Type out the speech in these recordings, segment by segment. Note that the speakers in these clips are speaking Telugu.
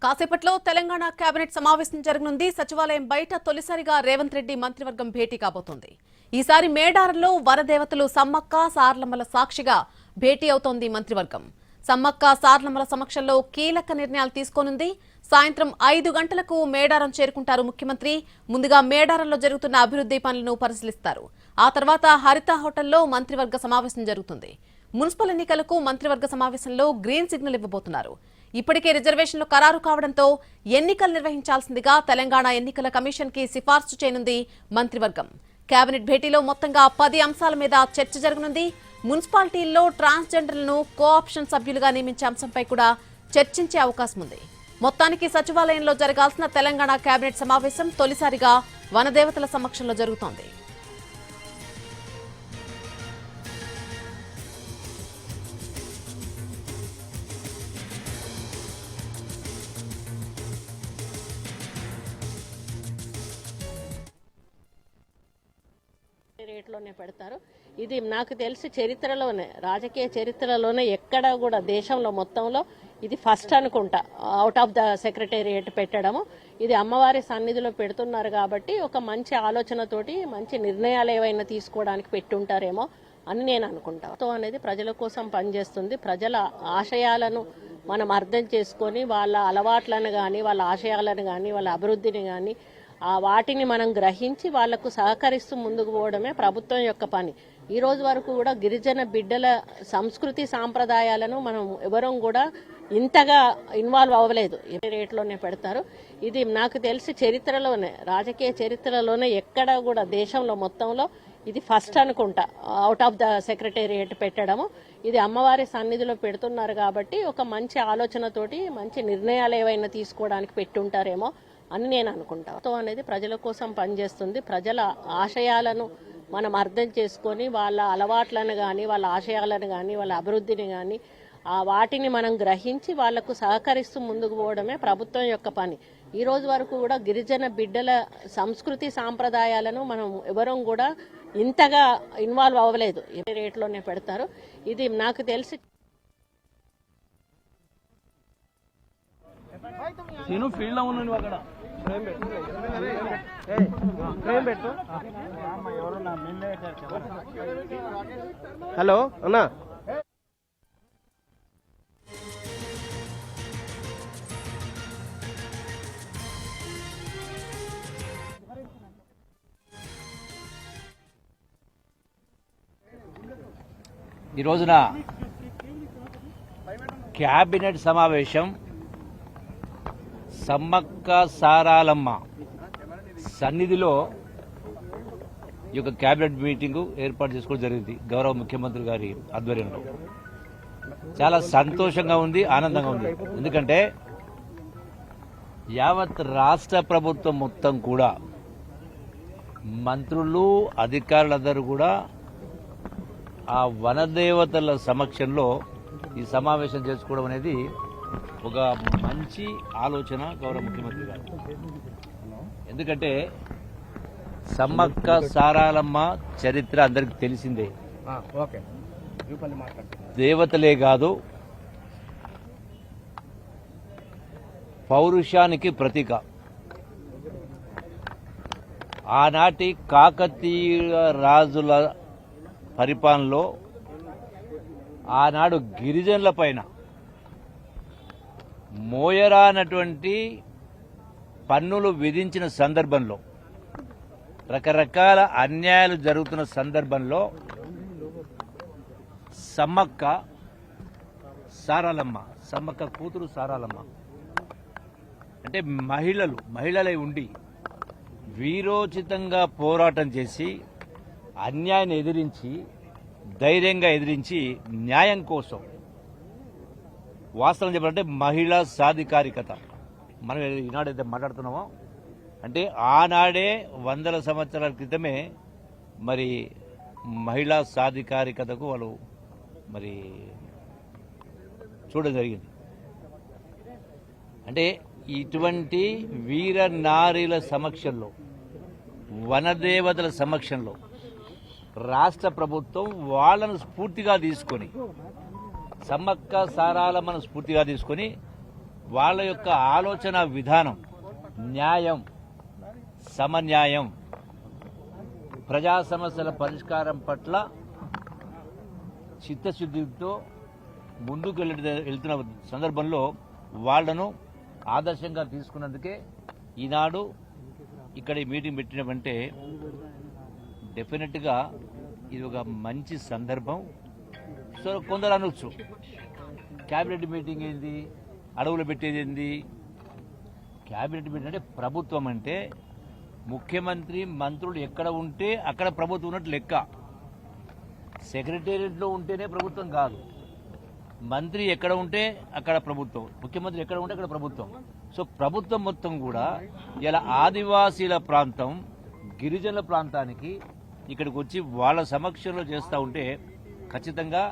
కాసేపట్లో తెలంగాణ కేబినెట్ సమావేశం జరగనుంది. సచివాలయం బయట తొలిసారిగా రేవంత్ రెడ్డి మంత్రివర్గం భేటీ కాబోతోంది. ఈసారి మేడారంలో వరదేవతలు సమ్మక్క సార్లమ్మల సాక్షిగా భేటీ అవుతోంది మంత్రివర్గం. సమ్మక్క సార్లమ్మల సమక్షంలో కీలక నిర్ణయాలు తీసుకోనుంది. సాయంత్రం 5 గంటలకు మేడారం చేరుకుంటారు ముఖ్యమంత్రి. ముందుగా మేడారంలో జరుగుతున్న అభివృద్ధి పనులను పరిశీలిస్తారు. ఆ తర్వాత హరిత హోటల్లో మంత్రివర్గ సమావేశం జరుగుతుంది. మున్సిపల్ ఎన్నికలకు మంత్రివర్గ సమావేశంలో గ్రీన్ సిగ్నల్ ఇవ్వబోతున్నారు. ఇప్పటికే రిజర్వేషన్లు ఖరారు కావడంతో ఎన్నికలు నిర్వహించాల్సిందిగా తెలంగాణ ఎన్నికల కమిషన్ కి సిఫార్సు చేయనుంది మంత్రివర్గం. కేబినెట్ భేటీలో మొత్తంగా 10 అంశాల మీద చర్చ జరగనుంది. మున్సిపాలిటీల్లో ట్రాన్స్జెండర్లను కోఆప్షన్ సభ్యులుగా నియమించే అంశంపై కూడా చర్చించే అవకాశం ఉంది. మొత్తానికి సచివాలయంలో జరగాల్సిన తెలంగాణ కేబినెట్ సమావేశం తొలిసారిగా వనదేవతల సమక్షంలో జరుగుతోంది. రేట్లోనే పెడతారు. ఇది నాకు తెలిసి చరిత్రలోనే, రాజకీయ చరిత్రలోనే ఎక్కడ కూడా దేశంలో మొత్తంలో ఇది ఫస్ట్ అనుకుంటా అవుట్ ఆఫ్ ద సెక్రటేరియట్ పెట్టడము. ఇది అమ్మవారి సన్నిధిలో పెడుతున్నారు కాబట్టి ఒక మంచి ఆలోచనతోటి మంచి నిర్ణయాలు ఏవైనా తీసుకోవడానికి పెట్టుంటారేమో అని నేను అనుకుంటా. అనేది ప్రజల కోసం పనిచేస్తుంది. ప్రజల ఆశయాలను మనం అర్థం చేసుకొని వాళ్ళ అలవాట్లను కానీ వాళ్ళ ఆశయాలను కానీ వాళ్ళ అభివృద్ధిని కానీ వాటిని మనం గ్రహించి వాళ్లకు సహకరిస్తూ ముందుకు పోవడమే ప్రభుత్వం యొక్క పని. ఈ రోజు వరకు కూడా గిరిజన బిడ్డల సంస్కృతి సాంప్రదాయాలను మనం ఎవరం కూడా ఇంతగా ఇన్వాల్వ్ అవ్వలేదు. రేట్లోనే పెడతారు. ఇది నాకు తెలిసి చరిత్రలోనే, రాజకీయ చరిత్రలోనే ఎక్కడ కూడా దేశంలో మొత్తంలో ఇది ఫస్ట్ అనుకుంటా అవుట్ ఆఫ్ ద సెక్రటేరియట్ పెట్టడము. ఇది అమ్మవారి సన్నిధిలో పెడుతున్నారు కాబట్టి ఒక మంచి ఆలోచనతోటి మంచి నిర్ణయాలు ఏవైనా తీసుకోవడానికి పెట్టుంటారేమో అని నేను అనుకుంటా. అనేది ప్రజల కోసం పనిచేస్తుంది. ప్రజల ఆశయాలను మనం అర్థం చేసుకొని వాళ్ళ అలవాట్లను కానీ వాళ్ళ ఆశయాలను కానీ వాళ్ళ అభివృద్ధిని కానీ వాటిని మనం గ్రహించి వాళ్లకు సహకరిస్తూ ముందుకు పోవడమే ప్రభుత్వం యొక్క పని. ఈ రోజు వరకు కూడా గిరిజన బిడ్డల సంస్కృతి సాంప్రదాయాలను మనం ఎవరం కూడా ఇంతగా ఇన్వాల్వ్ అవ్వలేదు. రేట్లోనే పెడతారు. ఇది నాకు తెలిసి నేను ఫీల్డ్ లో ఉన్నాను అక్కడ. హలో అన్నా, ఈ రోజున క్యాబినెట్ సమావేశం సమ్మక్క సారాలమ్మ సన్నిధిలో ఈ యొక్క క్యాబినెట్ మీటింగు ఏర్పాటు చేసుకోవడం జరిగింది గౌరవ ముఖ్యమంత్రి గారి ఆధ్వర్యంలో. చాలా సంతోషంగా ఉంది, ఆనందంగా ఉంది. ఎందుకంటే యావత్ రాష్ట్ర ప్రభుత్వం మొత్తం కూడా మంత్రులు అధికారులందరూ కూడా ఆ వనదేవతల సమక్షంలో ఈ సమావేశం చేసుకోవడం అనేది ఒక మంచి ఆలోచన గౌరవ ముఖ్యమంత్రి గారు. ఎందుకంటే సమ్మక్క సారాలమ్మ చరిత్ర అందరికి తెలిసిందే. దేవతలే కాదు, పౌరుషానికి ప్రతీక. ఆనాటి కాకతీయ రాజుల పరిపాలనలో ఆనాడు గిరిజనుల పైన మోయరానటువంటి పన్నులు విధించిన సందర్భంలో, రకరకాల అన్యాయాలు జరుగుతున్న సందర్భంలో సమ్మక్క సారాలమ్మ, సమ్మక్క కూతురు సారాలమ్మ అంటే మహిళలై ఉండి వీరోచితంగా పోరాటం చేసి అన్యాయాన్ని ఎదిరించి, ధైర్యంగా ఎదిరించి న్యాయం కోసం, వాస్తవం చెప్పాలంటే మహిళా సాధికారికత, మనం ఈనాడైతే మాట్లాడుతున్నామో అంటే ఆనాడే 100 సంవత్సరాల క్రితమే మరి మహిళా సాధికారికతకు వాళ్ళు మరి చూడడం జరిగింది. అంటే ఇటువంటి వీర నారీల సమక్షంలో, వనదేవతల సమక్షంలో రాష్ట్ర ప్రభుత్వం వాళ్ళను స్ఫూర్తిగా తీసుకొని, సమ్మక్క సారాలమ్మను స్ఫూర్తిగా తీసుకొని వాళ్ళ యొక్క ఆలోచన విధానం న్యాయం, సమన్యాయం, ప్రజా సమస్యల పరిష్కారం పట్ల చిత్తశుద్ధితో ముందుకు వెళ్తున్న సందర్భంలో వాళ్లను ఆదర్శంగా తీసుకున్నందుకే ఈనాడు ఇక్కడ ఈ మీటింగ్ పెట్టినామంటే డెఫినెట్గా ఇది ఒక మంచి సందర్భం. సో కొందరు అనొచ్చు క్యాబినెట్ మీటింగ్ ఏంది, అడవులు పెట్టేది ఏంది. క్యాబినెట్ మీటింగ్ అంటే ప్రభుత్వం అంటే ముఖ్యమంత్రి మంత్రులు ఎక్కడ ఉంటే అక్కడ ప్రభుత్వం ఉన్నట్టు లెక్క. సెక్రటేరియట్లో ఉంటేనే ప్రభుత్వం కాదు. మంత్రి ఎక్కడ ఉంటే అక్కడ ప్రభుత్వం, ముఖ్యమంత్రి ఎక్కడ ఉంటే అక్కడ ప్రభుత్వం. సో ప్రభుత్వం మొత్తం కూడా ఇలా ఆదివాసీల ప్రాంతం, గిరిజనుల ప్రాంతానికి ఇక్కడికి వచ్చి వాళ్ళ సమక్షంలో చేస్తూ ఉంటే ఖచ్చితంగా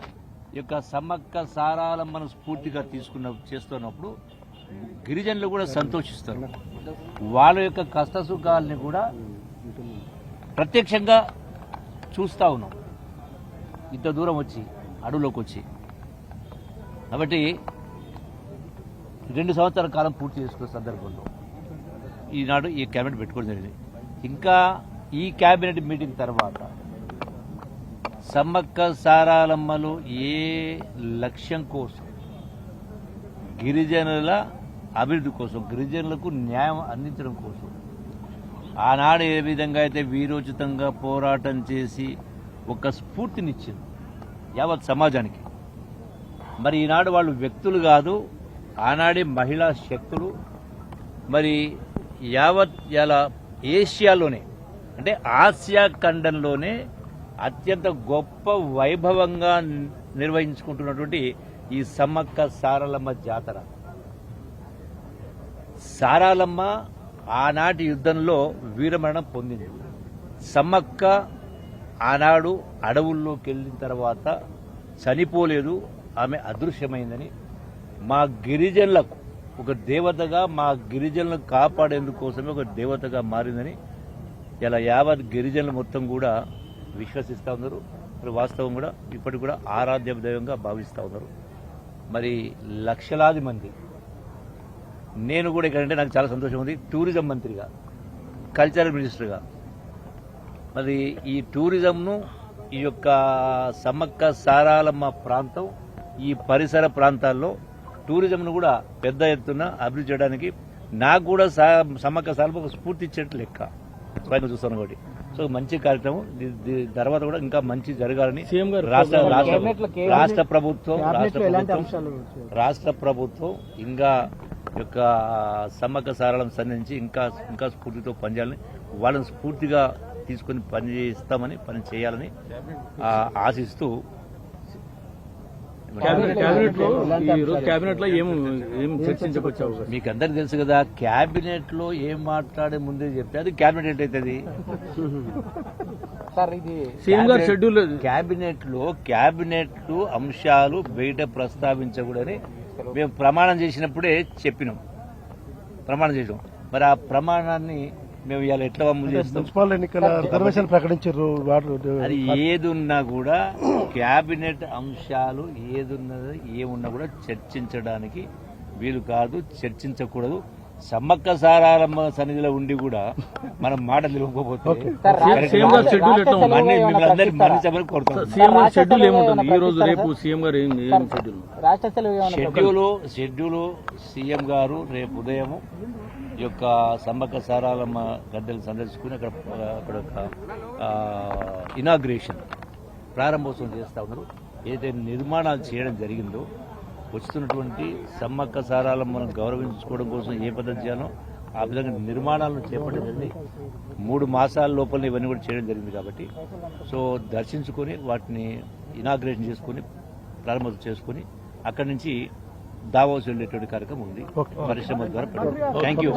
ఈ యొక్క సమ్మక్క సారాలమ్మను స్ఫూర్తిగా చేస్తున్నప్పుడు గిరిజనులు కూడా సంతోషిస్తారు. వాళ్ళ యొక్క కష్టసుఖాలని కూడా ప్రత్యక్షంగా చూస్తూ ఉన్నాం ఇంత దూరం వచ్చి, అడవులోకి వచ్చి. కాబట్టి 2 సంవత్సరాల కాలం పూర్తి చేసుకున్న సందర్భంలో ఈనాడు ఈ క్యాబినెట్ పెట్టుకోవడం జరిగింది. ఇంకా ఈ క్యాబినెట్ మీటింగ్ తర్వాత సమ్మక్క సారాలమ్మలు ఏ లక్ష్యం కోసం, గిరిజనుల అభివృద్ధి కోసం, గిరిజనులకు న్యాయం అందించడం కోసం ఆనాడు ఏ విధంగా అయితే వీరోచితంగా పోరాటం చేసి ఒక స్ఫూర్తినిచ్చింది యావత్ సమాజానికి. మరి ఈనాడు వాళ్ళు వ్యక్తులు కాదు, ఆనాడే మహిళా శక్తులు. మరి యావత్ ఇలా ఏషియాలోనే అంటే ఆసియా ఖండంలోనే అత్యంత గొప్ప వైభవంగా నిర్వహించుకుంటున్నటువంటి ఈ సమ్మక్క సారలమ్మ జాతర. సారాలమ్మ ఆనాటి యుద్ధంలో వీరమరణం పొందింది. సమ్మక్క ఆనాడు అడవుల్లోకి వెళ్ళిన తర్వాత చనిపోలేదు, ఆమె అదృశ్యమైందని, మా గిరిజనులకు ఒక దేవతగా, మా గిరిజనులను కాపాడేందుకోసమే ఒక దేవతగా మారిందని ఇలా యావత్ గిరిజనులు మొత్తం కూడా విశ్వసిస్తూ ఉన్నారు. మరి వాస్తవం కూడా ఇప్పటికి కూడా ఆరాధ్య దైవంగా భావిస్తూ ఉన్నారు. మరి లక్షలాది మంది, నేను కూడా ఇక్కడంటే నాకు చాలా సంతోషం ఉంది. టూరిజం మంత్రిగా, కల్చరల్ మినిస్టర్గా మరి ఈ టూరిజంను, ఈ యొక్క సమ్మక్క సారాలమ్మ ప్రాంతం, ఈ పరిసర ప్రాంతాల్లో టూరిజంను కూడా పెద్ద ఎత్తున అభివృద్ధి చేయడానికి నాకు కూడా సమ్మక్క సారాలమ్మ స్ఫూర్తి ఇచ్చేట్టు లెక్క స్వయంగా చూస్తాను కాబట్టి. సో మంచి కార్యక్రమం. దీని తర్వాత కూడా ఇంకా మంచి జరగాలని రాష్ట్ర ప్రభుత్వం ఇంకా యొక్క సమ్మక్క సారాలమ్మ సంబంధించి ఇంకా స్ఫూర్తితో పనిచేయాలని, వాళ్ళని స్ఫూర్తిగా తీసుకుని పని చేయాలని ఆశిస్తూ క్యాబినెట్ లో ఏం చర్చించవచ్చు? మీకు అందరికి తెలుసు కదా, క్యాబినెట్ లో ఏం మాట్లాడే ముందే చెప్తే అది క్యాబినెట్ ఏంటవుతుంది. క్యాబినెట్ అంశాలు బయట ప్రస్తావించకూడదని మేము ప్రమాణం చేసినప్పుడే చెప్పినాం. మరి ఆ ప్రమాణాన్ని మేము ఇవాళ ఎట్లా అమలు చేస్తాం? ప్రకటించారు. అది ఏదున్నా కూడా క్యాబినెట్ అంశాలు ఏమున్నా కూడా చర్చించడానికి వీలు కాదు, చర్చించకూడదు. సమ్మక్క సారాలమ్మ సన్నిధిలో ఉండి కూడా మనం మాట నిలవకపోతే షెడ్యూల్ సీఎం గారు రేపు ఉదయం ఈ యొక్క సమ్మక్క సారాలమ్మ గద్దెలు సందర్శించుకుని అక్కడ ఇనాగ్రేషన్ ప్రారంభోత్సవం చేస్తా ఉన్నారు. ఏదైతే నిర్మాణాలు చేయడం జరిగిందో, వస్తున్నటువంటి సమ్మక్క సారాలమ్మను గౌరవించుకోవడం కోసం ఏ పద్ధతి చేయాలో ఆ విధంగా నిర్మాణాలను చేపట్టేది 3 మాసాల లోపల ఇవన్నీ కూడా చేయడం జరిగింది. కాబట్టి సో దర్శించుకొని వాటిని ఇనాగ్రేషన్ చేసుకుని ప్రారంభోత్సవం చేసుకుని అక్కడి నుంచి దావోస్ వెళ్ళేటువంటి కార్యక్రమం ఉంది పరిశ్రమల ద్వారా. Thank you.